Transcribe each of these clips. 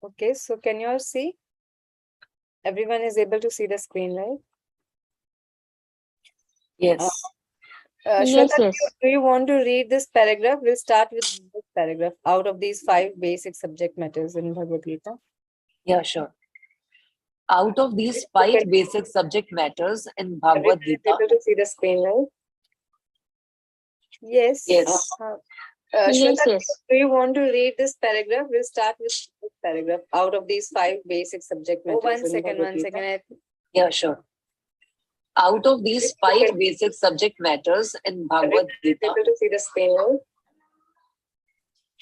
Okay, so can you all see? Everyone is able to see the screen, right? Yes. Shweta, Yes. do you want to read this paragraph? We'll start with this paragraph out of these 5 basic subject matters in Bhagavad Gita. Yeah, sure. Out of these 5 basic subject matters in Everyone is Bhagwadgta, able to see the screen, right? Yes. yes, Shweta, Yes. do you want to read this paragraph? We'll start with this paragraph out of these 5 basic subject matters. Oh, one second. yeah, sure. Out of these 5 basic subject matters in Bhagavad Gita, Able to see the screen, right?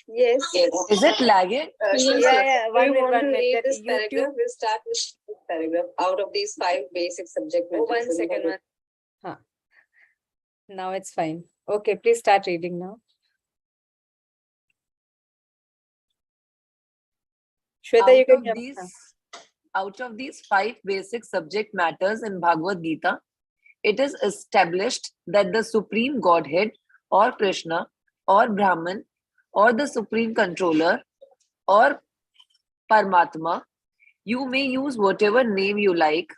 Yes. is it lagging? Shweta, Yes. do you want to read this paragraph? We'll start with this paragraph out of these 5 basic subject matters. Oh, one second. Huh. Now it's fine. Okay, please start reading now. Shweta, you can. Out of these 5 basic subject matters in Bhagavad Gita, it is established that the Supreme Godhead or Krishna or Brahman or the Supreme Controller or Paramatma, you may use whatever name you like,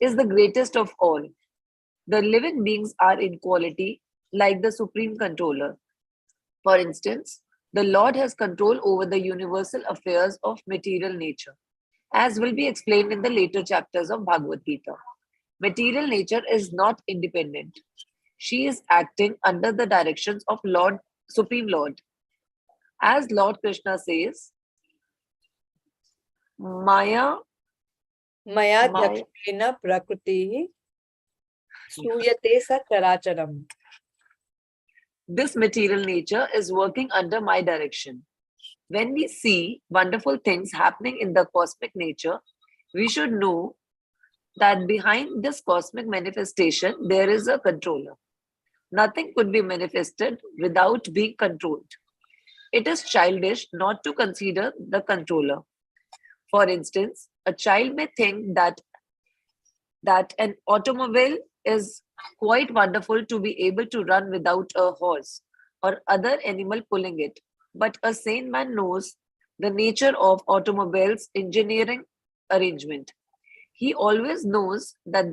is the greatest of all. The living beings are in quality like the Supreme Controller. For instance, the Lord has control over the universal affairs of material nature, as will be explained in the later chapters of Bhagavad Gita. Material nature is not independent. She is acting under the directions of Lord, Supreme Lord. As Lord Krishna says, Maya Maya dhyaksena prakriti suyate sa characharam. This material nature is working under my direction. When we see wonderful things happening in the cosmic nature, we should know that behind this cosmic manifestation, there is a controller. Nothing could be manifested without being controlled. It is childish not to consider the controller. For instance, a child may think that an automobile is quite wonderful to be able to run without a horse or other animal pulling it. But a sane man knows the nature of automobiles engineering arrangement. He always knows that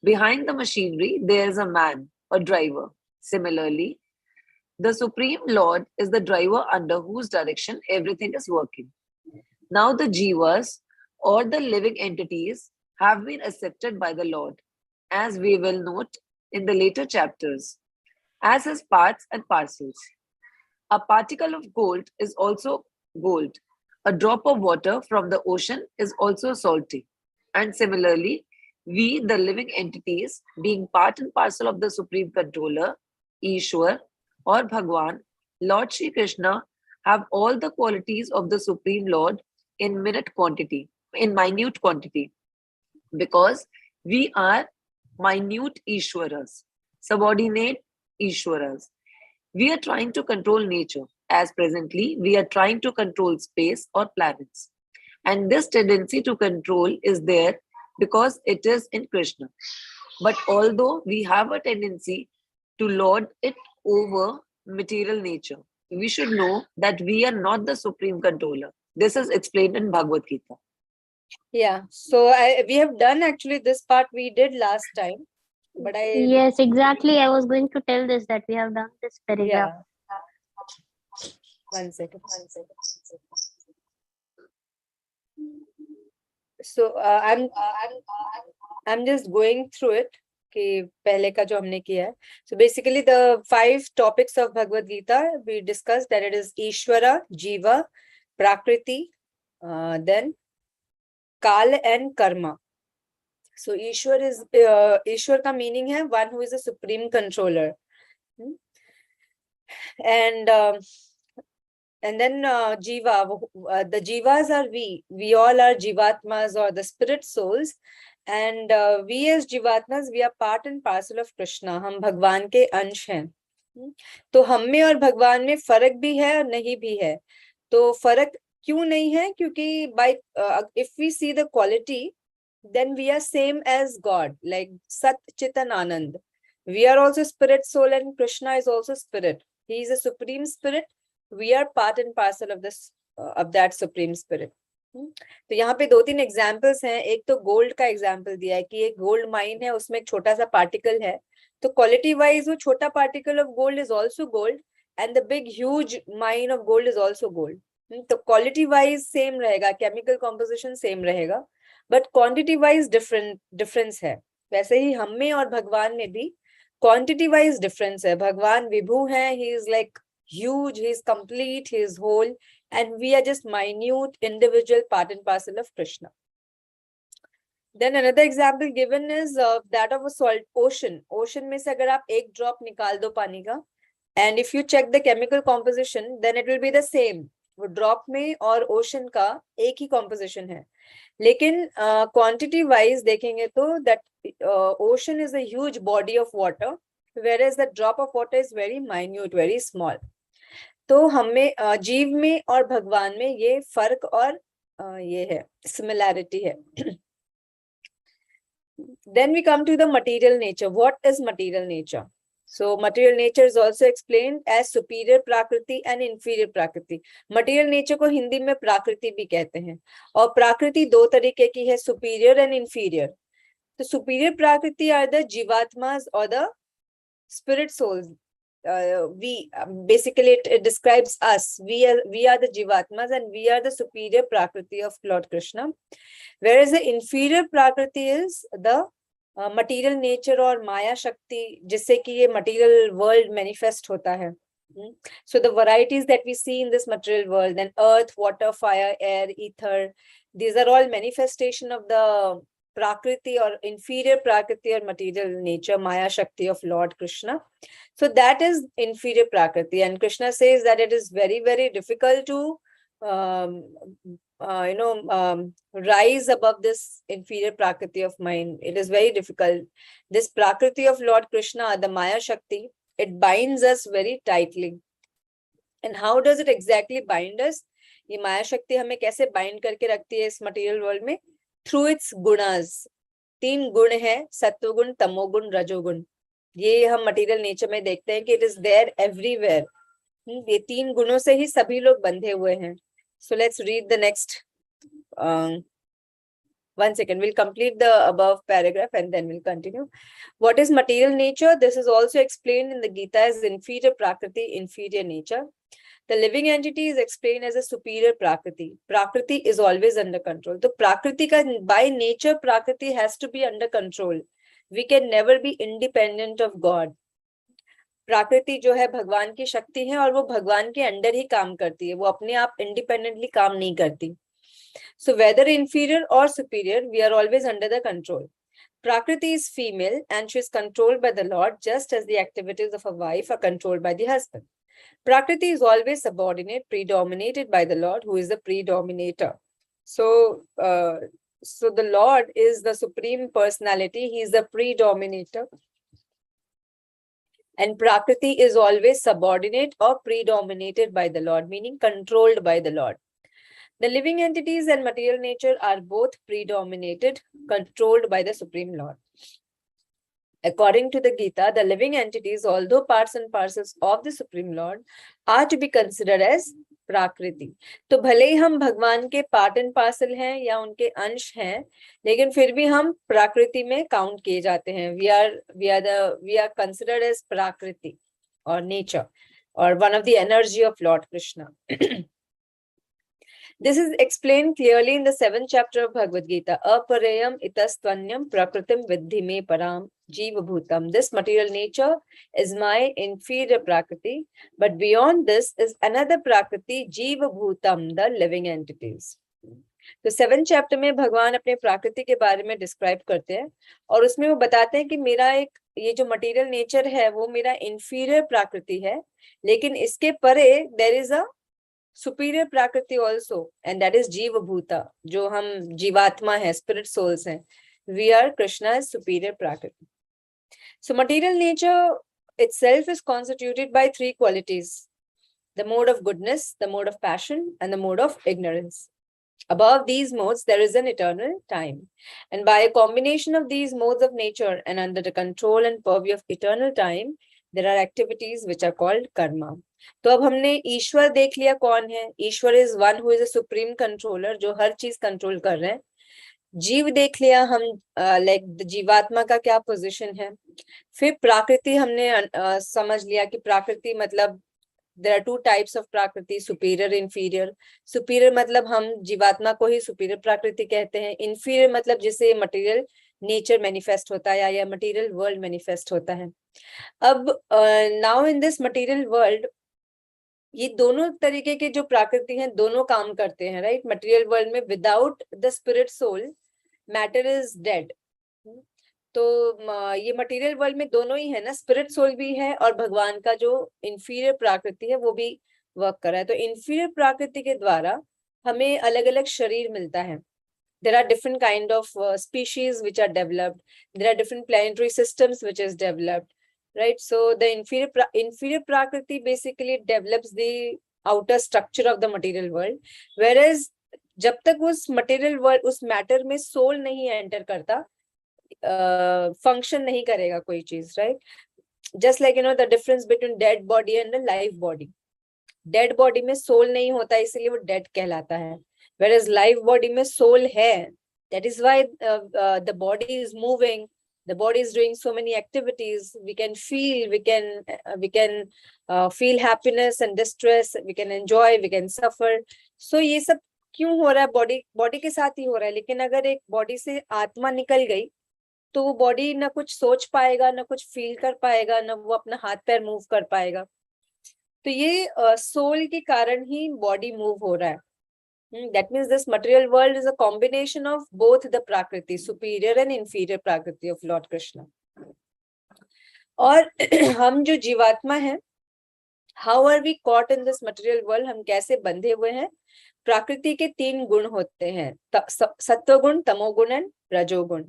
behind the machinery there is a man, a driver. Similarly, the Supreme Lord is the driver under whose direction everything is working. Now the jivas or the living entities have been accepted by the Lord, as we will note in the later chapters, as his parts and parcels. A particle of gold is also gold. A drop of water from the ocean is also salty. And similarly, we, the living entities, being part and parcel of the Supreme Controller, Ishwar, or Bhagwan, Lord Shri Krishna, have all the qualities of the Supreme Lord in minute quantity, in minute quantity, because we are minute Ishwaras, subordinate Ishwaras. We are trying to control nature, as presently we are trying to control space or planets. And this tendency to control is there because it is in Krishna. But although we have a tendency to lord it over material nature, we should know that we are not the supreme controller. This is explained in Bhagavad Gita. Yeah, so we have done actually this part we did last time, but Yes, exactly. I was going to tell this that we have done this paragraph. Yeah. One second. So I'm just going through it. कि पहले का जो हमने किया है. So basically the 5 topics of Bhagavad Gita we discussed, that it is Ishvara, Jiva, Prakriti, then Kal and Karma. So Ishwar ka meaning hai one who is a supreme controller. And then Jiva, the Jivas are we all are Jivatmas or the spirit souls. And we as Jivatmas, we are part and parcel of Krishna. हम भगवान के अंश हैं. तो हम में और भगवान में फर्क भी है और नहीं भी है. तो फर्क क्यों नहीं है? क्योंकि if we see the quality, then we are same as God, like Sat Chitan Anand. We are also spirit soul and Krishna is also spirit. He is a supreme spirit. We are part and parcel of this of that supreme spirit. तो यहाँ पे 2-3 examples हैं. एक तो gold का example दिया है कि एक गोल्ड माइन है, उसमें एक छोटा सा पार्टिकल है, तो क्वालिटी वाइज वो छोटा particle of gold is also gold and the big huge mine of gold is also gold. तो क्वालिटी वाइज सेम रहेगा, केमिकल कॉम्पोजिशन सेम रहेगा, बट क्वांटिटी वाइज डिफरेंस है. वैसे ही हम में और भगवान में भी क्वांटिटी वाइज डिफरेंस है. भगवान विभू है, he is like huge, he is complete, he is whole, and we are just minute individual part and parcel of Krishna. Then another example given is that of a salt ocean. Ocean में से अगर आप एक drop निकाल दो पानी का, and if you check the chemical composition, then it will be the same. वो drop में और ocean का एक ही composition है, लेकिन quantity wise देखेंगे तो that ocean is a huge body of water, whereas the drop of water is very minute, very small. तो हमें जीव में और भगवान में ये फर्क और ये है सिमिलैरिटी है. Then we come to the material nature. What is material nature? So material nature is also explained as superior prakriti and inferior prakriti. Material nature को हिंदी में प्राकृति भी कहते हैं, और प्राकृति दो तरीके की है, superior and inferior. तो superior prakriti are the jivatmas or the spirit souls. Basically it describes us. We are the jivatmas and we are the superior prakriti of Lord Krishna, whereas the inferior prakriti is the material nature or maya shakti, जिससे कि ये material world manifest होता है. So the varieties that we see in this material world, then earth, water, fire, air, ether, these are all manifestation of the prakriti or inferior prakriti or material nature, maya shakti of Lord Krishna. So that is inferior prakriti, and Krishna says that it is very, very difficult to rise above this inferior prakriti of mine. It is very difficult. This prakriti of Lord Krishna, the maya shakti, it binds us very tightly. And how does it exactly bind us? ये माया शक्ति हमें कैसे bind करके रखती है इस material world में? Through it's gunas. 3 गुण है, सत्वगुण, तमोगुण, रजोगुण. ये हम मटेरियल नेचर में देखते हैं कि इट इज देयर एवरीवेयर. ये 3 गुणों से ही सभी लोग बंधे हुए हैं. So let's read the next. One second, we'll complete the above paragraph and then we'll continue. What is material nature? This is also explained in the Gita as inferior prakriti, inferior nature. The living entity is explained as a superior prakriti. Prakriti is always under control. So prakriti ka, by nature, prakriti has to be under control. We can never be independent of God. प्राकृति जो है भगवान की शक्ति है और वो भगवान के अंडर ही काम करती है, वो अपने आप इंडिपेंडेंटली काम नहीं करती. So whether inferior or superior, we are always under the control. Prakriti is female and she is controlled by the Lord, just as the activities of a wife are controlled by the husband. Prakriti is always subordinate, predominated by the Lord, who is the predominator. So the Lord is the supreme personality. He is the predominator. And Prakriti is always subordinate or predominated by the Lord, meaning controlled by the Lord. The living entities and material nature are both predominated, controlled by the Supreme Lord. According to the Gita, the living entities, although parts and parcels of the Supreme Lord, are to be considered as Prakriti. तो भले ही हम भगवान के part and parcel हैं या उनके अंश हैं, लेकिन फिर भी हम प्राकृति में काउंट किए जाते हैं. We are considered as Prakriti or nature or one of the energy of Lord Krishna. This is explained clearly in the 7th chapter of Bhagwadgta. Aparayam itastvanyam prakritim vidhi me param jiva bhutam. This material nature is my inferior prakriti, but beyond this is another prakriti, jiva bhutam, the living entities. तो 7th chapter में भगवान अपने प्राकृति के बारे में describe करते हैं और उसमें वो बताते हैं कि मेरा एक ये जो मटेरियल नेचर है वो मेरा इंफीरियर प्राकृति है, लेकिन इसके परे there is a superior prakriti also, and that is jiva bhuta. जो हम जीवात्मा है, स्पिरिट सोल्स हैं, we are Krishna is superior prakriti. So material nature itself is constituted by 3 qualities: the mode of goodness, the mode of passion, and the mode of ignorance. Above these modes, there is an eternal time. And by a combination of these modes of nature and under the control and purview of eternal time, there are activities which are called karma. तो अब हमने ईश्वर देख लिया कौन है. Ishwar is one who is a supreme controller, जो हर चीज कंट्रोल कर रहे हैं. जीव देख लिया हम, लाइक जीवात्मा का क्या पोजीशन है. फिर प्रकृति हमने समझ लिया कि प्रकृति मतलब there are two types of prakriti, superior inferior. superior मतलब हम जीवात्मा को ही superior prakriti कहते हैं. inferior मतलब जिसे material nature manifest होता है या material world manifest होता है. अब now in this material world ये दोनों तरीके के जो प्राकृति हैं दोनों काम करते हैं, राइट. मटेरियल वर्ल्ड में without the spirit soul matter is dead. तो ये मटेरियल वर्ल्ड में दोनों ही है ना, स्पिरिट सोल भी है और भगवान का जो इंफीरियर प्राकृति है वो भी वर्क कर रहा है. तो इंफीरियर प्राकृति के द्वारा हमें अलग अलग शरीर मिलता है. there are different kind of species which are developed. There are different planetary systems which is developed, right. So the inferior prakriti basically develops the outer structure of the material world, whereas जब तक उस material world उस matter में soul नहीं enter करता function नहीं करेगा कोई चीज, right. Just like the difference between dead body and live body. Dead body में सोल नहीं होता इसलिए वो डेड कहलाता है, whereas live body में soul है. That is why the body is moving, the body is doing so many activities. We can feel, we can feel happiness and distress, we can enjoy, we can suffer. So ये सब क्यों हो रहा है, body के साथ ही हो रहा है. लेकिन अगर एक बॉडी से आत्मा निकल गई तो वो बॉडी ना कुछ सोच पाएगा, ना कुछ फील कर पाएगा, ना वो अपना हाथ पैर मूव कर पाएगा. तो ये सोल के कारण ही बॉडी मूव हो रहा है. That means this material world is a combination of both the prakriti, superior and inferior prakriti of Lord Krishna. और हम जो जीवात्मा है, how are we caught in this material world? हम कैसे बंधे हुए हैं? प्रकृति के 3 गुण होते हैं, सत्वगुण, तमोगुण एंड रजोगुण.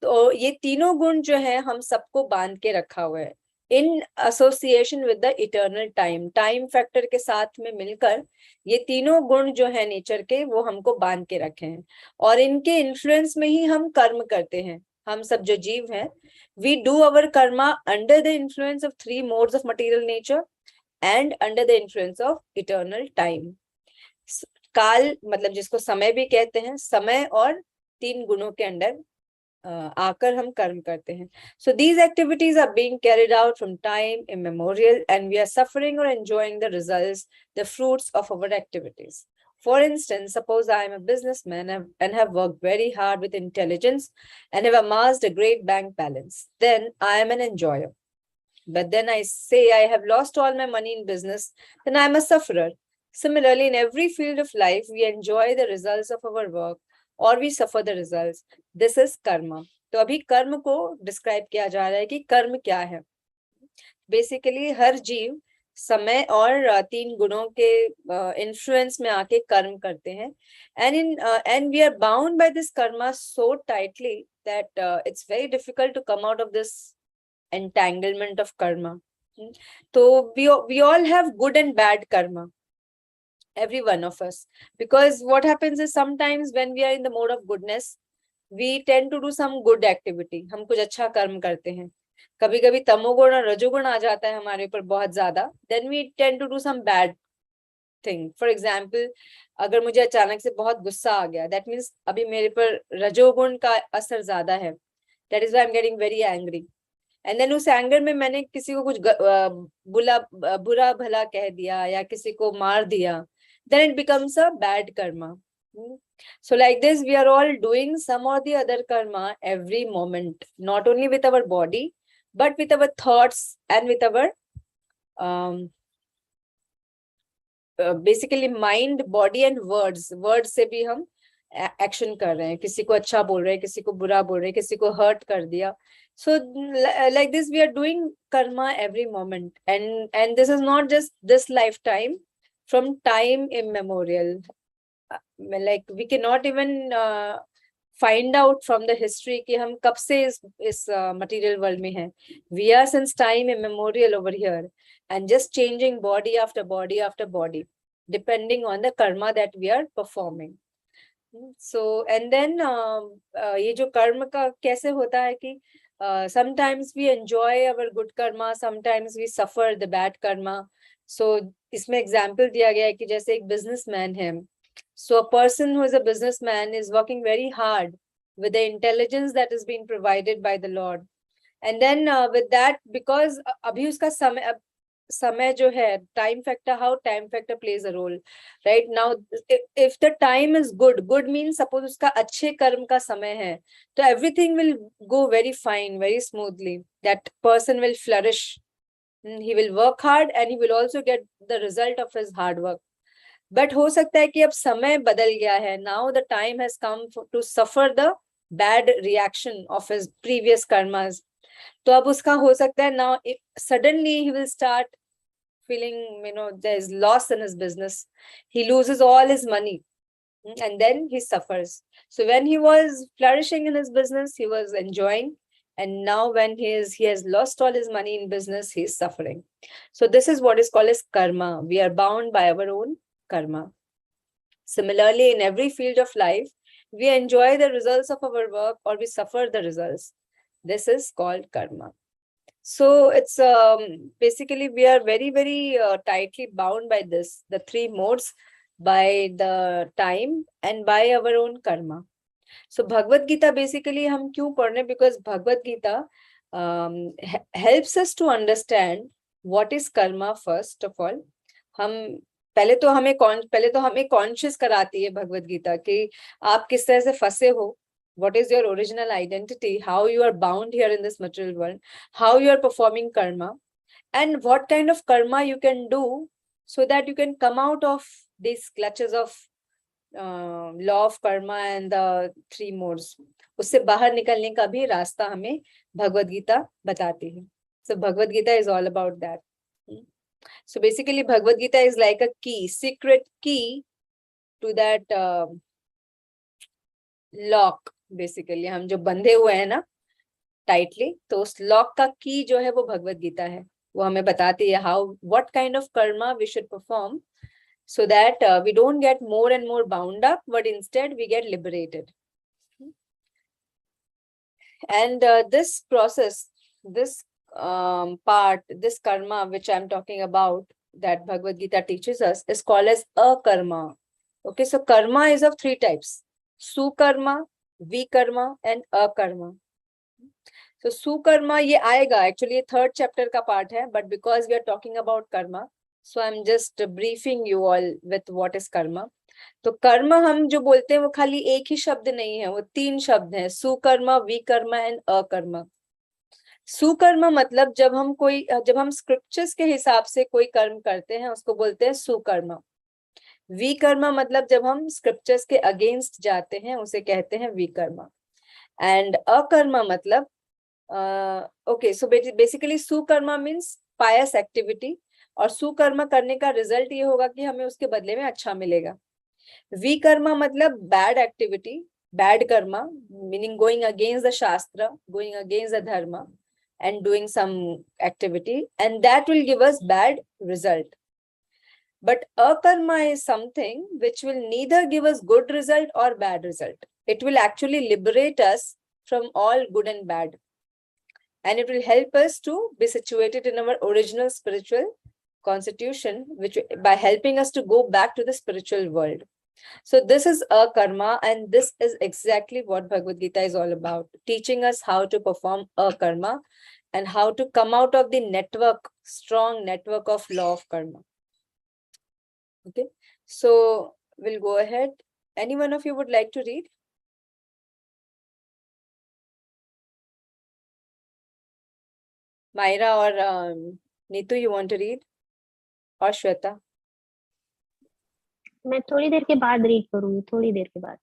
तो ये तीनों गुण जो है हम सबको बांध के रखा हुआ है in association with the eternal time. Time factor के साथ में मिलकर ये तीनों गुण जो है नेचर के वो हमको बांध के रखे हैं और इनके इन्फ्लुएंस में ही हम कर्म करते हैं. हम सब जो जीव हैं, we do our karma under the influence of 3 modes of material nature and under the influence of eternal time. काल मतलब जिसको समय भी कहते हैं, समय और 3 गुणों के अंडर आकर हम कर्म करते हैं. So these activities are being carried out from time immemorial and we are suffering or enjoying the results, the fruits of our activities. For instance, suppose I am a businessman and have worked very hard with intelligence and have amassed a great bank balance. Then I am an enjoyer. But then I say I have lost all my money in business, then I am a sufferer. Similarly, in every field of life, we enjoy the results of our work और we suffer the results. This is karma. तो अभी कर्म को describe किया जा रहा है कि कर्म क्या है. बेसिकली हर जीव समय और 3 गुणों के इन्फ्लुएंस में आके कर्म करते हैं. And we are bound by this karma so tightly that it's very difficult to come out of this entanglement of karma. तो we all have good and bad karma, every one of us, because what happens is sometimes when we are in the mode of goodness we tend to do some good activity. हम कुछ अच्छा कर्म करते हैं. कभी कभी तमोगुण और रजोगुण आ जाता है हमारे ऊपर बहुत ज्यादा, then we tend to do some bad thing. For example, अगर मुझे अचानक से बहुत गुस्सा आ गया, that means अभी मेरे पर रजोगुण का असर ज्यादा है. That is why I'm getting very angry. And then उस एंगर में मैंने किसी को कुछ बुरा भला कह दिया या किसी को मार दिया, then it becomes a bad karma. So like this, we are all doing some or the other karma every moment, not only with our body, but with our thoughts and with our basically mind, body and words. Words से भी हम action कर रहे हैं, किसी को अच्छा बोल रहे हैं, किसी को बुरा बोल रहे हैं, किसी को हर्ट कर दिया. So like this, we are doing karma every moment, and this is not just this lifetime, from time immemorial. Like we cannot even find out from the history कि हम कब से इस material world में हैं. We are since time immemorial over here, and just changing body after body after body, depending on the karma that we are performing. So and then ये जो कर्म का कैसे होता है कि Sometimes we enjoy our good karma, sometimes we suffer the bad karma. So इसमें example दिया गया है कि जैसे एक businessman है. So a person who is a businessman is working very hard with the intelligence that is being provided by the Lord. And then with that, because अभी उसका समय जो है, time factor, how time factor plays a role. Right now, if the time is good means suppose उसका अच्छे कर्म का समय है, so everything will go very fine, very smoothly. That person will flourish. He will work hard and he will also get the result of his hard work. But हो सकता है कि अब समय बदल गया है. Now the time has come to suffer the bad reaction of his previous karmas. तो अब उसका हो सकता है now suddenly he will start feeling, there's loss in his business. He loses all his money and then he suffers. So when he was flourishing in his business, he was enjoying. And now when he has lost all his money in business, he is suffering. So this is what is called as karma. We are bound by our own karma. Similarly, in every field of life, we enjoy the results of our work or we suffer the results. This is called karma. So it's basically we are very, very tightly bound by this, the three modes, by the time and by our own karma. So Bhagwadgta basically हम क्यों पढ़ रहे हैं? Because Bhagwadgta helps us to understand what is karma first of all. हम पहले तो हमें conscious कराती है Bhagwadgta कि आप किस तरह से फंसे हो. What is your original identity? How you are bound here in this material world? How you are performing karma? And what kind of karma you can do so that you can come out of these clutches of law of karma and the three modes. उससे बाहर निकलने का भी रास्ता हमें भगवद बताती है. So Bhagavad Gita is all about that. So basically Bhagavad Gita is like a key, secret key to that lock. Basically हम जो बंधे हुए हैं ना tightly, तो उस lock का key जो है वो भगवद गीता है. वो हमें बताती है what kind of karma we should perform so that we don't get more and more bound up, but instead we get liberated. And this process, this part, this karma which I'm talking about, that Bhagavad Gita teaches us, is called as akarma. Okay, so karma is of three types: sukarma, vikarma, and akarma. So sukarma ये आएगा, actually third chapter का part है, but because we are talking about karma, so I'm just briefing you all with what is karma. तो कर्म हम जो बोलते हैं वो खाली एक ही शब्द नहीं है, वो तीन शब्द हैं: सुकर्मा, विकर्मा एंड अकर्मा. सुकर्म मतलब जब हम स्क्रिप्चर्स के हिसाब से कोई कर्म करते हैं उसको बोलते हैं सुकर्मा. विकर्मा मतलब जब हम स्क्रिप्चर्स के अगेंस्ट जाते हैं उसे कहते हैं विकर्मा. एंड अकर्मा मतलब okay, so basically Sukarma means पायस एक्टिविटी, और सुकर्मा करने का रिजल्ट ये होगा कि हमें उसके बदले में अच्छा मिलेगा. विकर्मा मतलब bad activity, bad karma, meaning going against the shastra, going against the dharma and doing some activity, and that will give us bad result. But akarma is something which will neither give us good result or bad result. It will actually liberate us from all good and bad. And it will help us to be situated in our original spiritual constitution, which by helping us to go back to the spiritual world. So this is a karma, and this is exactly what Bhagavad Gita is all about, teaching us how to perform a karma and how to come out of the network, strong network of law of karma. Okay, so we'll go ahead. Any one of you would like to read? Myra or Neetu, you want to read? Or Shweta? मैं थोड़ी देर के बाद read करूंगी, थोड़ी देर के बाद.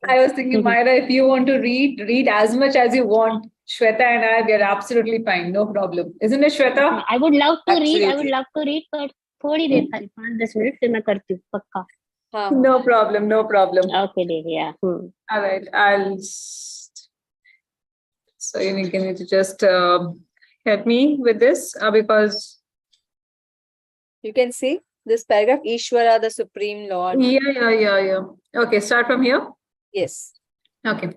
I was thinking, Myra, if you want to read as much as you want. Shweta and I, we are absolutely fine, no problem. Isn't it, Shweta? I would love to read, Absolutely. but थोड़ी देर, खाली 5-10 minute से मैं करती हूँ पक्का. No problem, no problem. Okay, dear, yeah. All right, so you need to just help me with this because you can see this paragraph, Ishvara, the Supreme Lord. yeah. Okay, start from here. Yes. Okay.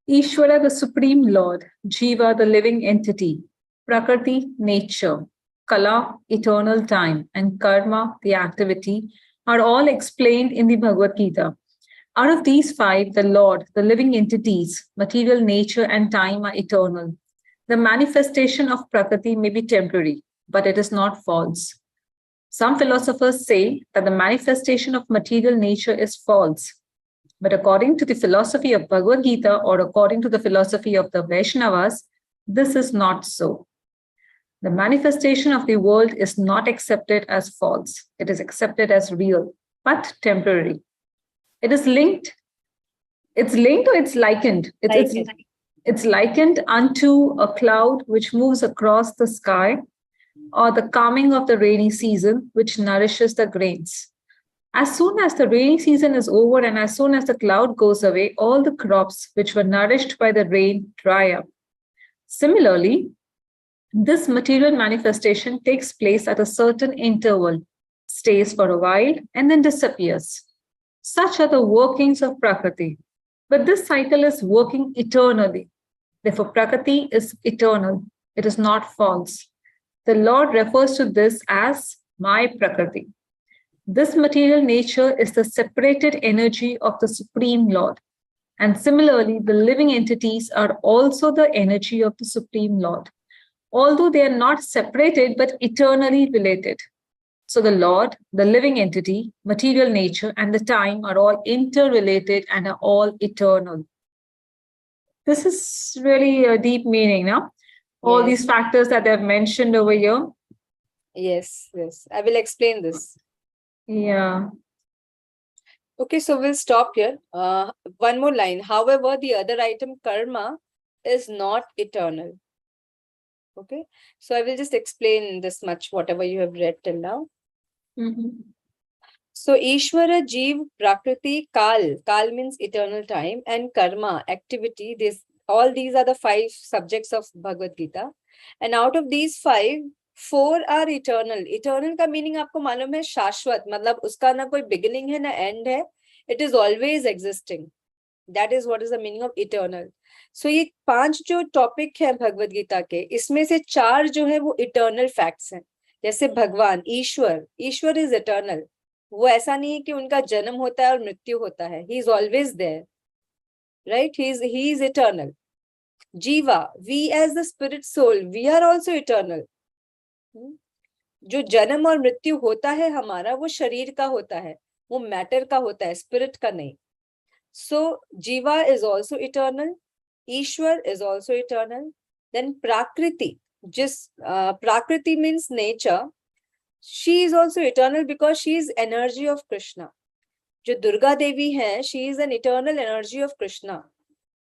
Ishvara, the Supreme Lord, Jiva, the living entity, Prakriti, nature, Kala, eternal time, and Karma, the activity, are all explained in the Bhagavad Gita. Out of these five, the Lord, the living entities, material nature, and time are eternal. The manifestation of Prakriti may be temporary, but it is not false. Some philosophers say that the manifestation of material nature is false. But according to the philosophy of Bhagavad Gita or according to the philosophy of the Vaishnavas, this is not so. The manifestation of the world is not accepted as false. It is accepted as real, but temporary. It is linked. It's linked or it's likened. It's likened unto a cloud which moves across the sky, or the calming of the rainy season, which nourishes the grains. As soon as the rainy season is over and as soon as the cloud goes away, all the crops which were nourished by the rain dry up. Similarly, this material manifestation takes place at a certain interval, stays for a while, and then disappears. Such are the workings of Prakriti. But this cycle is working eternally. Therefore, Prakriti is eternal. It is not false. The Lord refers to this as my Prakriti. This material nature is the separated energy of the Supreme Lord. And similarly, the living entities are also the energy of the Supreme Lord, although they are not separated but eternally related. So the Lord, the living entity, material nature, and the time are all interrelated and are all eternal. This is really a deep meaning, now. All these factors that I've mentioned over here. Yes. I will explain this. Yeah. Okay, so we'll stop here. One more line. However, the other item, karma, is not eternal. Okay, so I will just explain this much, whatever you have read till now. So, Ishvara, Jeev, Prakriti, Kal. Kal means eternal time, and karma, activity. All these are the 5 subjects of Bhagavad Gita. And out of these 5, 4 are eternal. Eternal का meaning आपको मालूम है शाश्वत, मतलब उसका ना कोई beginning है ना end है. It is always existing. That is what is the meaning of eternal. So ये 5 जो टॉपिक है भगवद गीता के, इसमें से 4 जो है वो इटर्नल फैक्ट्स हैं. जैसे भगवान, ईश्वर इज इटर्नल. वो ऐसा नहीं है कि उनका जन्म होता है और मृत्यु होता है. He is always there, right? He is eternal. Jiva, we as the spirit soul, we are also eternal. जो जन्म और मृत्यु होता है हमारा, वो शरीर का होता है, वो मैटर का होता है, स्पिरिट का नहीं. So Jiva is also eternal. Ishwar is also eternal. Then Prakriti, Prakriti means nature. She is also eternal because she is energy of Krishna. जो दुर्गा देवी है, she is an eternal energy of Krishna,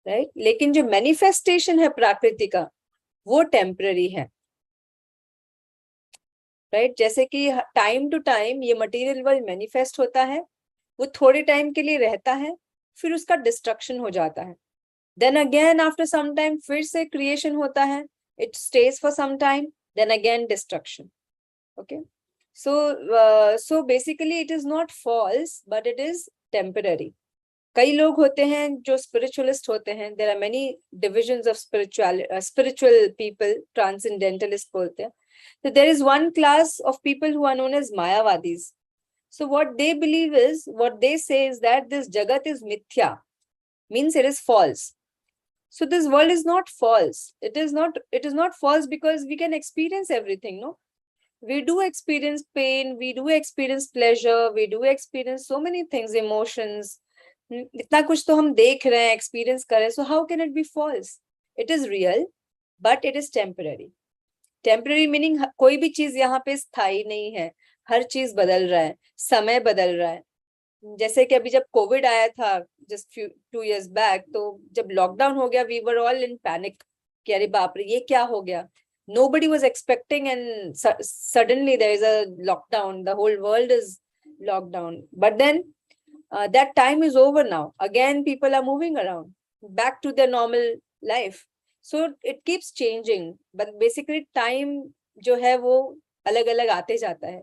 right? लेकिन जो manifestation है प्राकृति का, वो temporary है, right? जैसे कि time to time ये material world manifest होता है, वो थोड़े टाइम के लिए रहता है, फिर उसका डिस्ट्रक्शन हो जाता है. Then again after some time फिर से क्रिएशन होता है, it stays for some time, then again destruction. Okay, so basically it is not false but it is temporary. कई लोग होते हैं जो स्पिरिचुअलिस्ट होते हैं. There are many divisions of spiritual people, transcendentalist बोलते हैं. So there is one class of people who are known as Mayavadis. So what they believe is, what they say is that this Jagat is mithya, means it is false. So this world is not false. It is not false because we can experience everything, no? We do experience pain, we do experience pleasure, we do experience so many things, emotions. इतना कुछ तो हम देख रहे हैं, experience कर रहे हैं. So how can it be false? It is real, but it is temporary. Temporary meaning कोई भी चीज यहाँ पे स्थायी नहीं है. हर चीज बदल रहा है, समय बदल रहा है. जैसे कि अभी जब कोविड आया था जस्ट 2 years बैक, तो जब लॉकडाउन हो गया, we were all in panic कि अरे बाप रे ये क्या हो गया. Nobody was expecting, and suddenly there is a lockdown. The whole world is locked down. But then that time is over now. Again, people are moving around back to their normal life. So it keeps changing. But basically time जो है वो अलग अलग आते जाता है.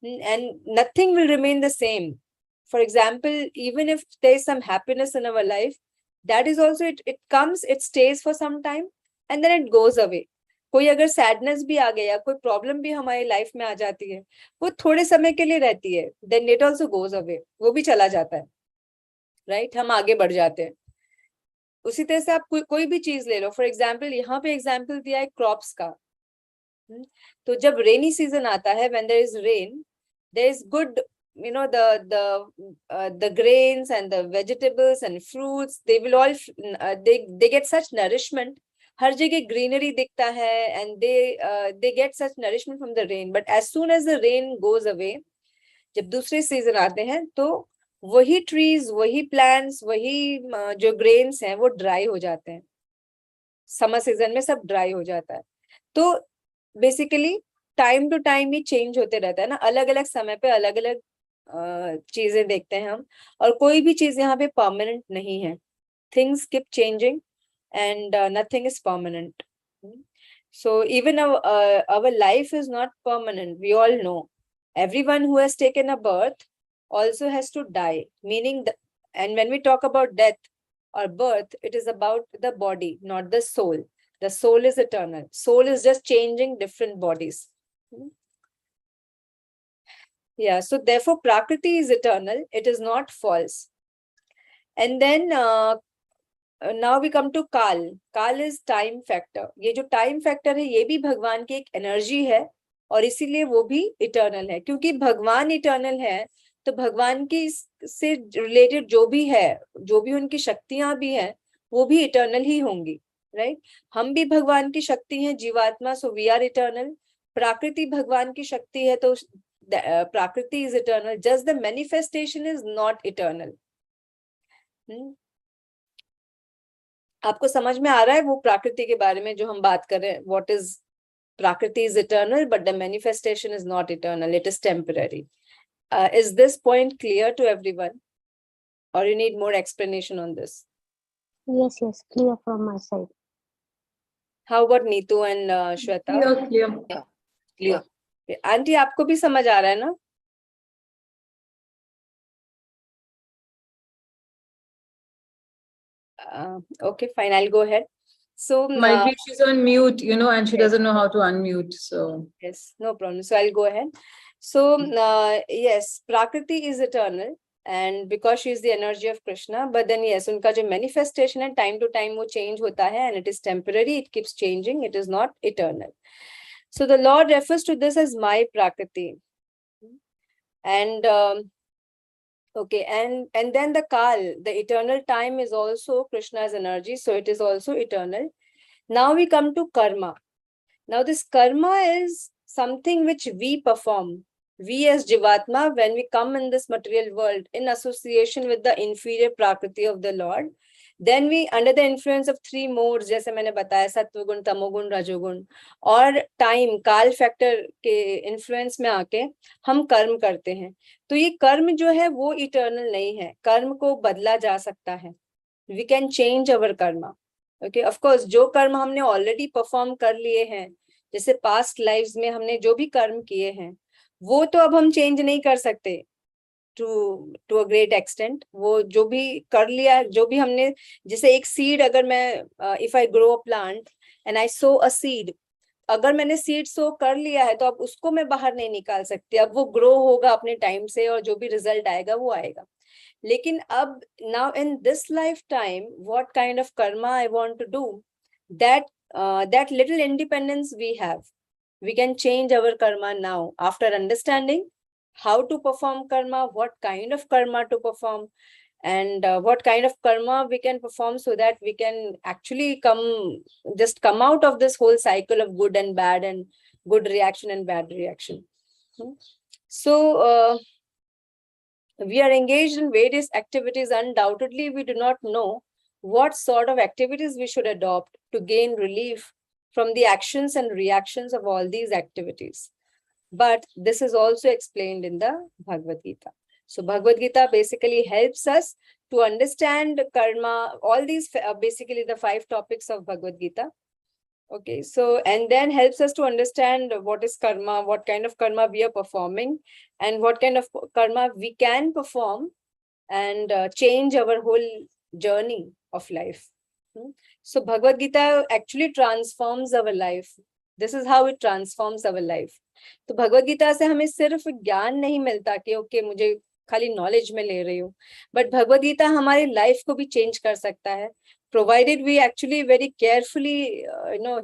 And nothing will remain the same. For example, even if there is some happiness in our life, That is also, it comes, it stays for some time and then it goes away. कोई अगर sadness भी आ गया, कोई problem भी हमारी life में आ जाती है, वो थोड़े समय के लिए रहती है, then it also goes away, वो भी चला जाता है, राइट, हम आगे बढ़ जाते हैं. उसी तरह से आप कोई भी चीज ले लो. फॉर एग्जाम्पल, यहाँ पे एग्जाम्पल दिया है क्रॉप्स का. तो जब रेनी सीजन आता है, when there is rain, there is good, the grains and the vegetables and fruits, they will all they get such nourishment. हर जगह ग्रीनरी दिखता है, and they get such nourishment from the rain. But as soon as the rain goes away, जब दूसरे season आते हैं, तो वही trees, वही प्लांट्स, वही जो ग्रेन्स हैं वो ड्राई हो जाते हैं. समर सीजन में सब ड्राई हो जाता है. तो बेसिकली टाइम टू टाइम ही चेंज होते रहता है ना, अलग अलग समय पे अलग अलग चीजें देखते हैं हम. और कोई भी चीज यहाँ पे परमानेंट नहीं है. Things keep changing and nothing is permanent. So even our life is not permanent. We all know. Everyone who has taken a birth also has to die. Meaning, and when we talk about death or birth, it is about the body, not the soul. The soul is eternal. Soul is just changing different bodies. Yeah, so therefore Prakriti is eternal. It is not false. And then now we come to Kal. Kal is time factor. ये जो time factor है, ये भी भगवान की एक energy है, और इसीलिए वो भी इटर्नल है. क्योंकि भगवान इटर्नल है, तो भगवान की से रिलेटेड जो भी है, जो भी उनकी शक्तियां भी हैं, वो भी इटर्नल ही होंगी, राइट. हम भी भगवान की शक्ति हैं, जीवात्मा, सो वी आर इटर्नल. प्रकृति भगवान की शक्ति है, तो प्रकृति is eternal. Just the manifestation is not eternal. आपको समझ में आ रहा है वो प्रकृति के बारे में जो हम बात कर रहे हैं? व्हाट इज प्रकृति is eternal, but the manifestation is not eternal, it is temporary. Is this point clear to everyone, or you need more explanation on this? Yes, clear from my side. How about Neetu and Shweta? Clear. Aunty, आपको भी समझ आ रहा है ना? Okay, fine, I'll go ahead. So Might be she's on mute, and she yes. doesn't know how to unmute. So Yes, no problem. So I'll go ahead. So yes, Prakriti is eternal, and because she is the energy of Krishna. But then yes, उनका जो manifestation है, time to time वो change होता है, and it is temporary. It keeps changing. It is not eternal. So the Lord refers to this as my Prakriti. And okay, and then the Kal, the eternal time, is also Krishna's energy, so it is also eternal. Now we come to karma. Now this karma is something which we perform. We as Jivatma, when we come in this material world in association with the inferior Prakriti of the Lord, then we, under the influence of three modes, जैसे मैंने बताया, सत्वगुण, तमोगुण, रजोगुण, और time, काल factor के influence में आके हम कर्म करते हैं. तो ये कर्म जो है वो इटर्नल नहीं है. कर्म को बदला जा सकता है. We can change our karma. Okay, of course, जो कर्म हमने ऑलरेडी परफॉर्म कर लिए हैं, जैसे पास्ट लाइव्स में हमने जो भी कर्म किए हैं, वो तो अब हम चेंज नहीं कर सकते टू अ ग्रेट एक्सटेंट. वो जो भी कर लिया, जो भी हमने, जैसे एक सीड, अगर मैं if I grow a plant and I so a seed, अगर मैंने सीड सो कर लिया है, तो अब उसको मैं बाहर नहीं निकाल सकती. अब वो ग्रो होगा अपने टाइम से, और जो भी रिजल्ट आएगा वो आएगा. लेकिन अब now in this lifetime, what kind of karma I want to do, that little independence we have, we can change our karma now after understanding how to perform karma, what kind of karma to perform, and what kind of karma we can perform, so that we can actually come out of this whole cycle of good and bad, and good reaction and bad reaction. So we are engaged in various activities. Undoubtedly, we do not know what sort of activities we should adopt to gain relief from the actions and reactions of all these activities. But this is also explained in the Bhagwadgta. So Bhagwadgta basically helps us to understand karma, all these basically the 5 topics of Bhagwadgta. Okay, so, and then helps us to understand what is karma, what kind of karma we are performing, and what kind of karma we can perform, and change our whole journey of life. So Bhagavad Gita actually transforms our life. This is how it transforms our life. तो भगवत गीता से हमें सिर्फ ज्ञान नहीं मिलता कि okay मुझे खाली नॉलेज में ले रही हूँ, बट भगवत गीता हमारी लाइफ को भी चेंज कर सकता है, provided we actually very carefully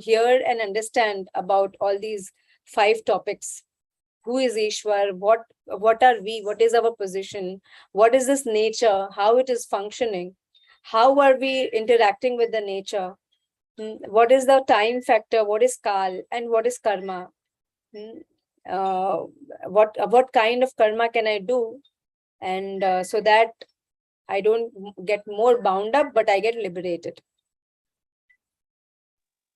hear and understand about all these 5 topics. Who is Ishwar? What are we? What is our position? What is this nature? How it is functioning? How are we interacting with the nature? What is the time factor? What is kal and what is karma? What kind of karma can I do? And so that I don't get more bound up, but I get liberated.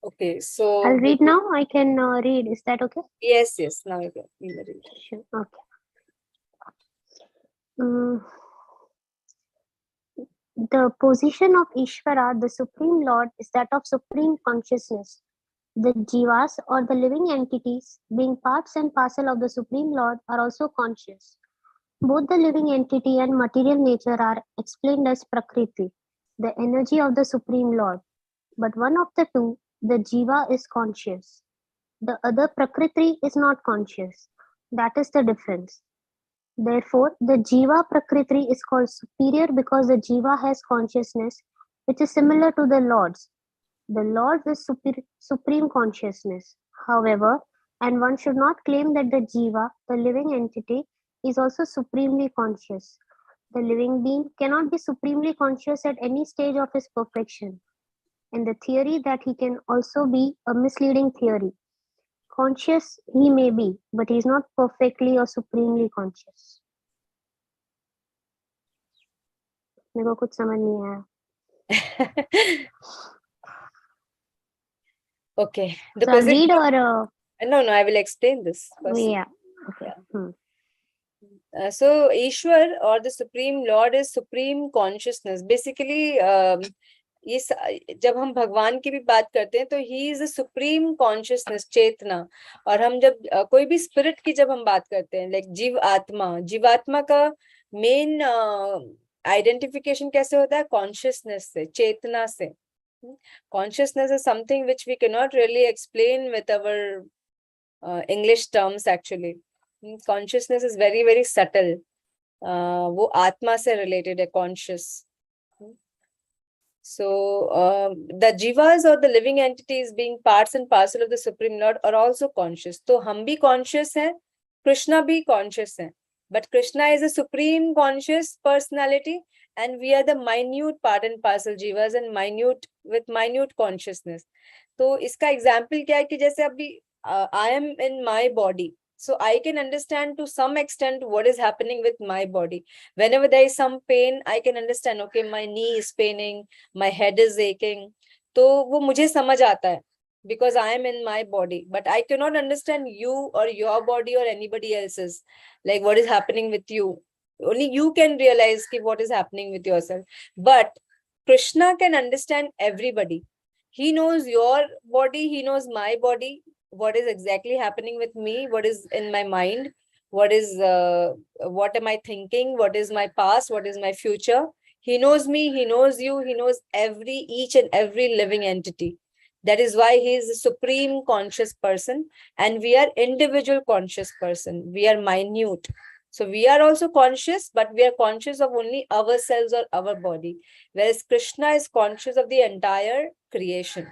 Okay, so I'll read now. I can read. Is that okay? Yes, now you can read. Sure. Okay. Mm, the position of Ishvara, the Supreme Lord, is that of supreme consciousness. The jivas, or the living entities, being parts and parcel of the Supreme Lord, are also conscious. Both the living entity and material nature are explained as Prakriti, the energy of the Supreme Lord. But one of the two, the jiva, is conscious. The other, Prakriti, is not conscious. That is the difference. Therefore, the jiva Prakriti is called superior because the jiva has consciousness which is similar to the Lord's. The Lord is supreme consciousness. However, and one should not claim that the jiva, the living entity, is also supremely conscious. The living being cannot be supremely conscious at any stage of his perfection. And the theory that he can also be a misleading theory. Conscious he may be, but he is not perfectly or supremely conscious. मेरे को कुछ समझ नहीं आया. Okay. So I'll read or no, I will explain this first. yeah. Okay. So Ishwar or the Supreme Lord is supreme consciousness. Basically, ये जब हम भगवान की भी बात करते हैं तो he is a supreme consciousness, चेतना. और हम जब कोई भी स्पिरिट की जब हम बात करते हैं, लाइक जीवात्मा का मेन आइडेंटिफिकेशन कैसे होता है? कॉन्शियसनेस से, चेतना से. Consciousness is something which we cannot really explain with our English terms actually. Consciousness is very, very subtle. वो आत्मा से related है, conscious. So the jivas or the living entities being parts and parcel of the Supreme Lord are also conscious. तो हम भी conscious हैं, Krishna भी conscious हैं. But Krishna is a supreme conscious personality and we are the minute part and parcel jivas and minute with minute consciousness. तो इसका example क्या है कि जैसे अभी I am in my body. So I can understand to some extent what is happening with my body. Whenever there is some pain, I can understand, okay, my knee is paining, my head is aching. तो वो मुझे समझ आता है because I am in my body. But I cannot understand you or your body or anybody else's. Like what is happening with you. Only you can realize what is happening with yourself. But Krishna can understand everybody. He knows your body, he knows my body, what is exactly happening with me, what is in my mind, what am I thinking, what is my past, what is my future. He knows me, he knows you, he knows each and every living entity. That is why he is a supreme conscious person and we are individual conscious person. We are minute. So we are also conscious, but we are conscious of only ourselves or our body. Whereas Krishna is conscious of the entire creation.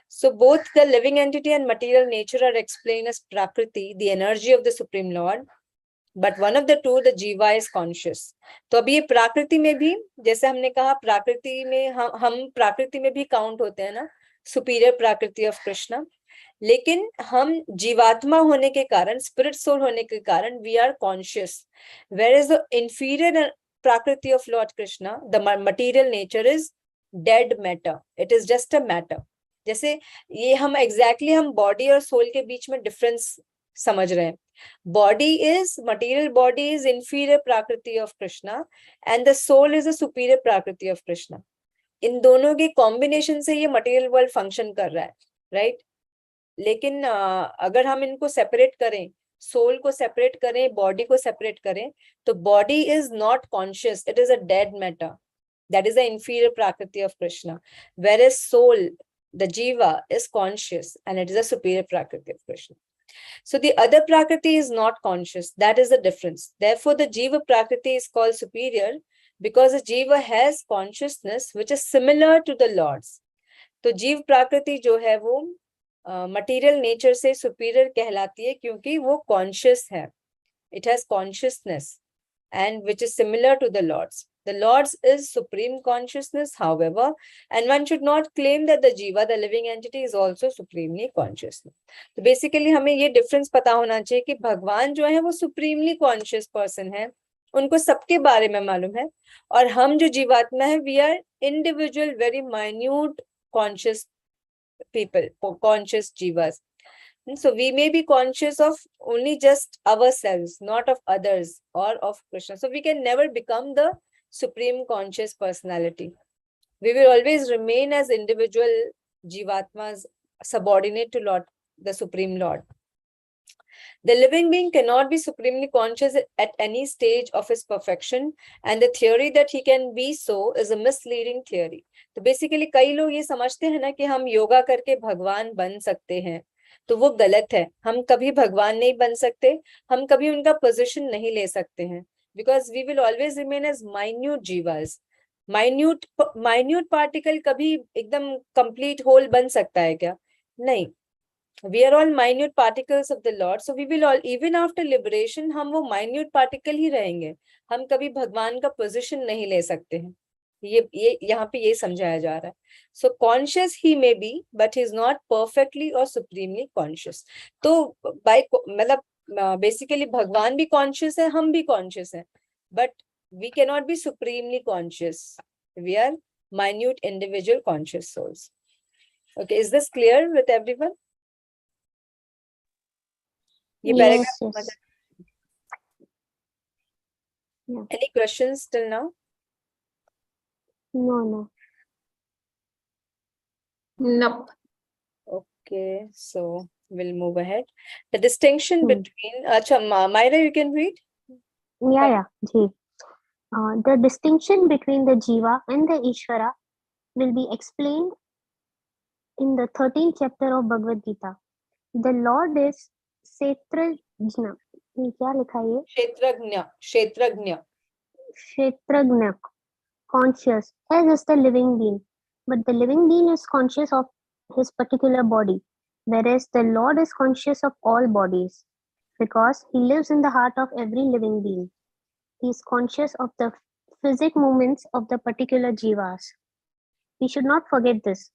So both the living entity and material nature are explained as Prakriti, the energy of the Supreme Lord. But one of the two, the Jiva is conscious. तो अभी ये प्राकृति में भी, जैसे हमने कहा प्राकृति में हम प्राकृति में भी काउंट होते हैं ना, सुपीरियर प्राकृति ऑफ कृष्णा. लेकिन हम जीवात्मा होने के कारण, स्पिरिट सोल होने के कारण, we are conscious. Where is the inferior prakriti of Lord Krishna, the material nature is dead matter. It is just a matter. जैसे ये हम exactly हम body और soul के बीच में difference समझ रहे हैं. Body is, material body is inferior prakriti of Krishna and the soul is a superior prakriti of Krishna. इन दोनों के combination से ये material world function कर रहा है, right? लेकिन अगर हम इनको separate करें, सोल को सेपरेट करें, बॉडी को सेपरेट करें, तो body is not conscious, it is a dead matter. That is the inferior prakriti of Krishna. Whereas soul, the jiva, is conscious and it is a superior prakriti of Krishna. So the other prakriti is not conscious. That is the difference. Therefore, the jiva prakriti is called superior because the jiva has consciousness which is similar to the Lord's. तो जीव प्राकृति जो है वो material nature से superior कहलाती है क्योंकि वो कॉन्शियस है. It has consciousness and which is similar to the Lord's. The Lord's is supreme consciousness, however, and one should not claim that the jiva, the living entity, is also supremely conscious. तो basically हमें ये difference पता होना चाहिए कि भगवान जो है वो supremely conscious person है, उनको सबके बारे में मालूम है, और हम जो जीवात्मा है, we are individual, very minute conscious people, conscious jivas. So we may be conscious of only just ourselves, not of others or of Krishna. So we can never become the supreme conscious personality. We will always remain as individual jivatmas, subordinate to Lord, the Supreme Lord. The living being cannot be supremely conscious at any stage of his perfection, and the theory that he can be so is a misleading theory. तो basically कई लोग ये समझते हैं ना कि हम योगा करके भगवान बन सकते हैं, तो वो गलत है. हम कभी भगवान नहीं बन सकते, हम कभी उनका पोजीशन नहीं ले सकते हैं, because we will always remain as minute jivas. minute particle कभी एकदम कंप्लीट होल बन सकता है क्या? नहीं. We are all minute particles of the Lord, so we will all, even after liberation, हम वो minute particle ही रहेंगे. हम कभी भगवान का position नहीं ले सकते हैं. ये यहाँ पे ये समझाया जा रहा है. So conscious he may be, but he is not perfectly or supremely conscious. तो by मतलब basically भगवान भी conscious है, हम भी conscious हैं, but we cannot be supremely conscious. We are minute individual conscious souls. Okay, is this clear with everyone? ये Yes, paragraph yes. Yeah. Any questions till now? No. Nope. Okay, so we'll move ahead. The distinction Hmm. between Myra, you can read. Yeah. Ji. The distinction between the jiva and the Ishvara will be explained in the 13th chapter of Bhagwadgta. The Lord is Kshetrajna. ये क्या लिखा है ये? क्षेत्रज्ञ. Kshetrajna, conscious, as is the living being. But the living being is conscious of his particular body, whereas the Lord is conscious of all bodies, because he lives in the heart of every living being. He is conscious of the physic movements of the particular jivas. We should not forget this.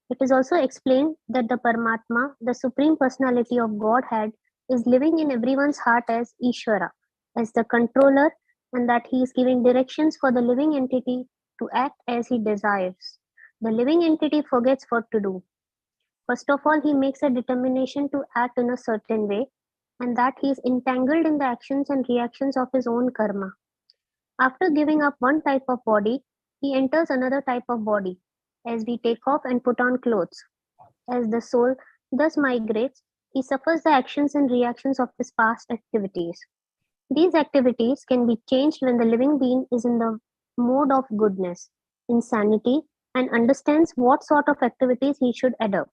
It is also explained that the Paramatma, the Supreme Personality of Godhead, is living in everyone's heart as Ishvara, as the controller, and that he is giving directions for the living entity to act as he desires. The living entity forgets what to do. First of all, he makes a determination to act in a certain way, and that he is entangled in the actions and reactions of his own karma. After giving up one type of body, he enters another type of body, as we take off and put on clothes. As the soul thus migrates, he suffers the actions and reactions of his past activities. These activities can be changed when the living being is in the mode of goodness, insanity, and understands what sort of activities he should adopt.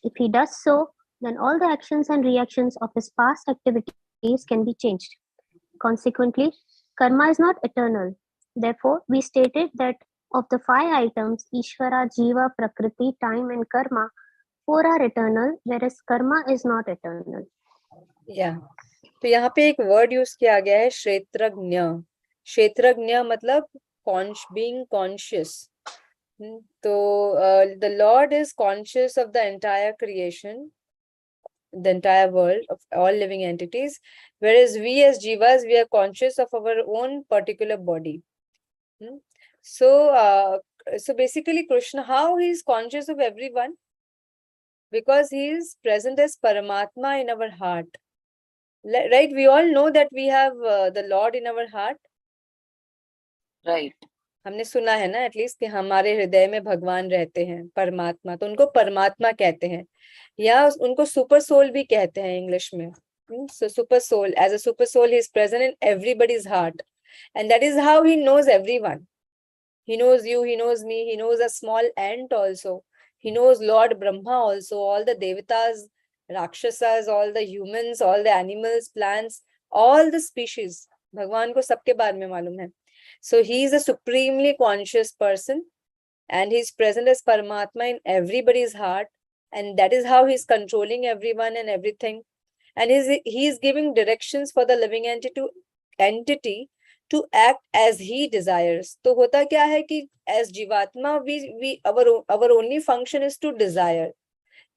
If he does so, then all the actions and reactions of his past activities can be changed. Consequently, karma is not eternal. Therefore, we stated that of the 5 items, Ishvara, Jiva, Prakriti, time, and karma, 4 are eternal, whereas karma is not eternal. Yeah. तो यहाँ पे एक word use किया गया है क्षेत्रज्ञ. क्षेत्रज्ञ मतलब being conscious. तो the Lord is conscious of the entire creation, the entire world, of all living entities, whereas we as jivas, we are conscious of our own particular body. So basically Krishna, how he is conscious of everyone? Because he is present as Paramatma in our heart. Right? We all know that we have the Lord in our heart. Right. हमने सुना है ना at least कि हमारे हृदय में भगवान रहते हैं, परमात्मा. तो उनको परमात्मा कहते हैं, या उनको सुपर सोल भी कहते हैं इंग्लिश में. So super soul, as a super soul, he is present in everybody's heart, and that is how he knows everyone. He knows you, he knows me, he knows a small ant also. He knows Lord Brahma also, all the devatas, rakshasas, all the humans, all the animals, plants, all the species. भगवान को सबके बारे में मालूम है. So he is a supremely conscious person, and he's present as Paramatma in everybody's heart, and that is how he's controlling everyone and everything. And he's giving directions for the living entity to act as he desires. तो होता क्या है कि as जीवात्मा our only function is to desire.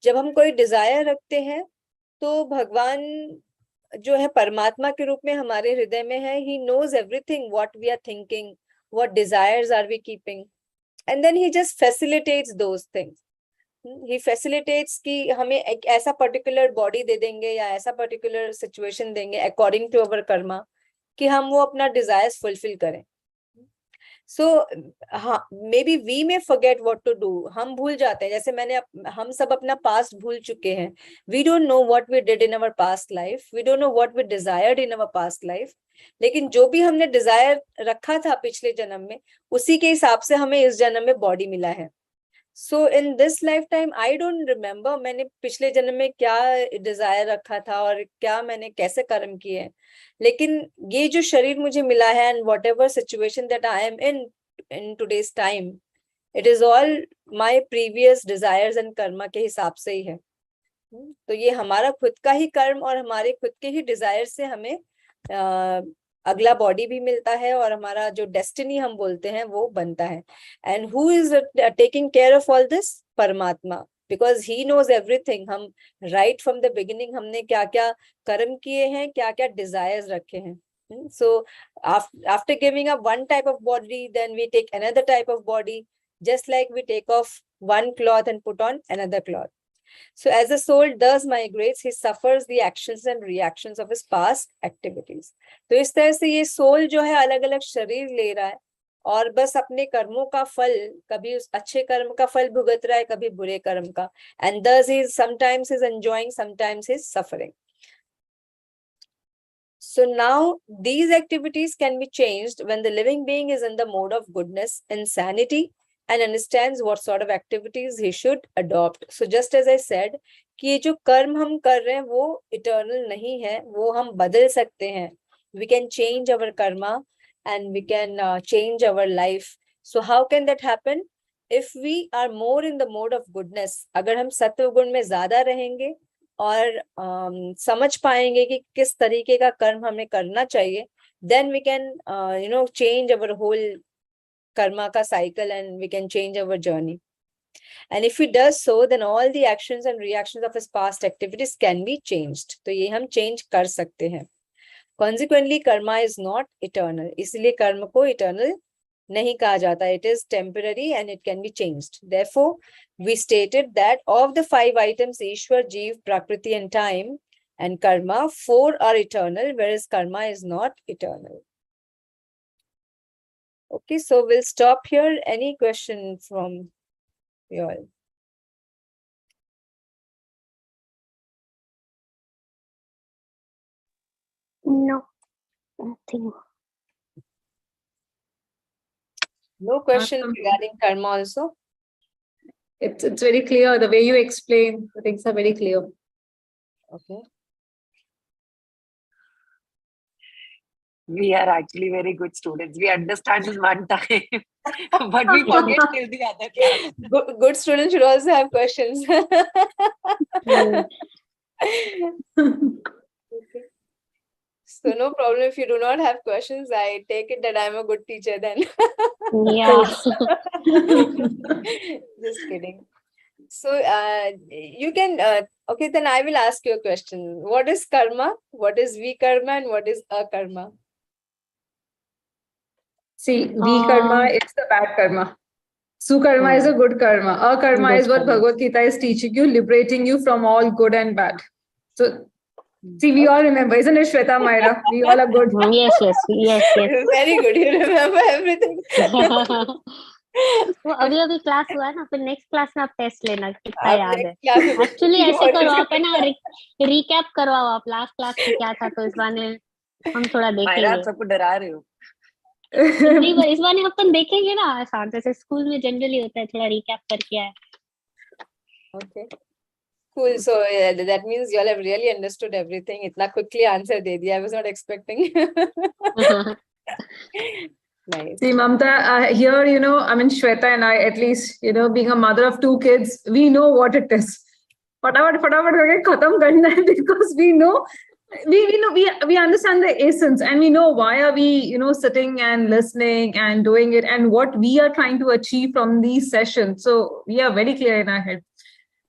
जब हम कोई desire रखते हैं तो भगवान जो है परमात्मा के रूप में हमारे हृदय में है. He knows everything, what we are thinking, what desires are we keeping, and then he just facilitates those things. He facilitates कि हमें एक ऐसा पर्टिकुलर बॉडी दे देंगे या ऐसा पर्टिकुलर सिचुएशन देंगे अकॉर्डिंग टू अवर कर्मा कि हम वो अपना डिजायर्स फुलफिल करें. सो हाँ, मे बी वी में फॉरगेट व्हाट टू डू. हम भूल जाते हैं, जैसे हम सब अपना पास्ट भूल चुके हैं. We don't know what we did in our past life, we don't know what we desired in our past life. लेकिन जो भी हमने डिजायर रखा था पिछले जन्म में, उसी के हिसाब से हमें इस जन्म में बॉडी मिला है. So in this lifetime, I don't remember मैंने पिछले जन्म में क्या डिजायर रखा था और क्या मैंने कैसे कर्म किए हैं. लेकिन ये जो शरीर मुझे मिला है, and whatever situation that I am in today's time, it is all my previous desires and karma के हिसाब से ही है. तो ये हमारा खुद का ही कर्म और हमारे खुद के ही डिजायर से हमें अगला बॉडी भी मिलता है और हमारा जो डेस्टिनी हम बोलते हैं वो बनता है. And who is taking care of all this? परमात्मा, बिकॉज ही नोज एवरीथिंग. हम राइट फ्रॉम द बिगिनिंग हमने क्या क्या कर्म किए हैं, क्या क्या डिजायर्स रखे हैं. So after giving up one type of body, then we take another type of body, just like we take off one cloth and put on another cloth. So as the soul thus migrates, he suffers the actions and reactions of his past activities. तो इस तरह से ये soul जो है अलग अलग शरीर ले रहा है और बस अपने कर्मों का फल, कभी उस अच्छे कर्म का फल भुगत रहा है, कभी बुरे कर्म का. And thus he sometimes is enjoying, sometimes he is suffering. So now these activities can be changed when the living being is in the mode of goodness and sanity and understands what sort of activities he should adopt. So just as I said, कि ये जो कर्म हम कर रहे हैं वो eternal नहीं है, वो हम बदल सकते हैं. We can change our karma and we can change our life. So how can that happen? If we are more in the mode of goodness, अगर हम सत्व गुण में ज्यादा रहेंगे और समझ पाएंगे कि किस तरीके का कर्म हमें करना चाहिए, then we can change our whole karma ka cycle and we can change our journey. And if he does so, then all the actions and reactions of his past activities can be changed. तो ये हम change कर सकते हैं. Consequently, karma is not eternal. इसलिए कर्म को eternal नहीं कहा जाता. It is temporary and it can be changed. Therefore, we stated that of the 5 items, Ishwar, Jeev, Prakriti and time and karma, 4 are eternal, whereas karma is not eternal. Okay, so we'll stop here. Any question from you all? No, nothing. No question regarding karma also? It's very clear. The way you explain, the things are very clear. Okay. We are actually very good students. We understand in one time, but we forget till the other class. Good students should also have questions. Okay. So no problem if you do not have questions. I take it that I'm a good teacher then. Yeah. Just kidding. So you can, okay, then I will ask you a question. What is karma? What is vikarma and what is akarma? See, vikarma is the bad karma. Sukarma is a good karma. Akarma is what Bhagwadgta is teaching you, liberating you from all good and bad. So, see, we all remember, isn't it, Shweta, Myra? We all are good. Yes. Very good. You remember everything. वो अभी class हुआ है ना, फिर next class में आप test लेना कितना याद है. Actually, एक्चुअली ऐसे करो आप, है ना, रिकैप करवाओ आप लास्ट क्लास में क्या था, तो इस बार हम थोड़ा मायरा, देखेंगे. आप सबको डरा रहे हो. इस बार अपन देखेंगे ना आसान, जैसे स्कूल में जनरली होता है, थोड़ा रिकैप करके आए। Okay. Cool. So that means you all have really understood everything. Itna quickly answer de diya. I was not expecting. Nice. See, Mamta, here, I mean, Shweta and I, at least, being a mother of 2 kids, we know what it is. Fatavat karke khatam karna hai, because we know, we understand the essence, and we know why are we, sitting and listening and doing it, and what we are trying to achieve from these sessions. So we are very clear in our head.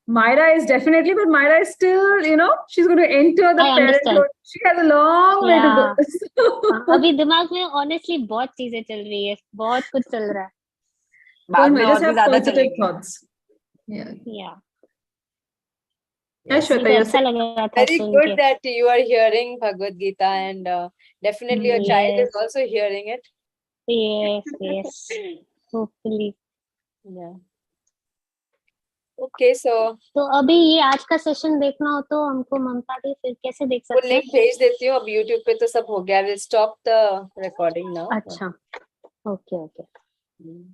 Myra is definitely, but Myra is still, she's going to enter the I understand. parenthood. She has a long way to go. हाँ, अभी दिमाग में honestly बहुत चीजें चल रही है, बहुत कुछ चल रहा है। बाद Don't में worry, और just भी have ज्यादा positive चलेंगे। thoughts. Yeah. Yeah. Yeah, Yes. Shweta, मुझे you're अच्छा saying. लग रहा था Very सुन good के। that you are hearing Bhagavad Gita, and definitely your child is Yes. also hearing it. Yes, yes. Hopefully. Yeah. Okay, so तो अभी ये आज का सेशन देखना हो तो हमको ममता दी फिर कैसे देख वो सकते हैं? लिंक भेज देती हूँ। अब YouTube पे तो सब हो गया। I will stop the recording now. अच्छा, ओके ओके। Hmm.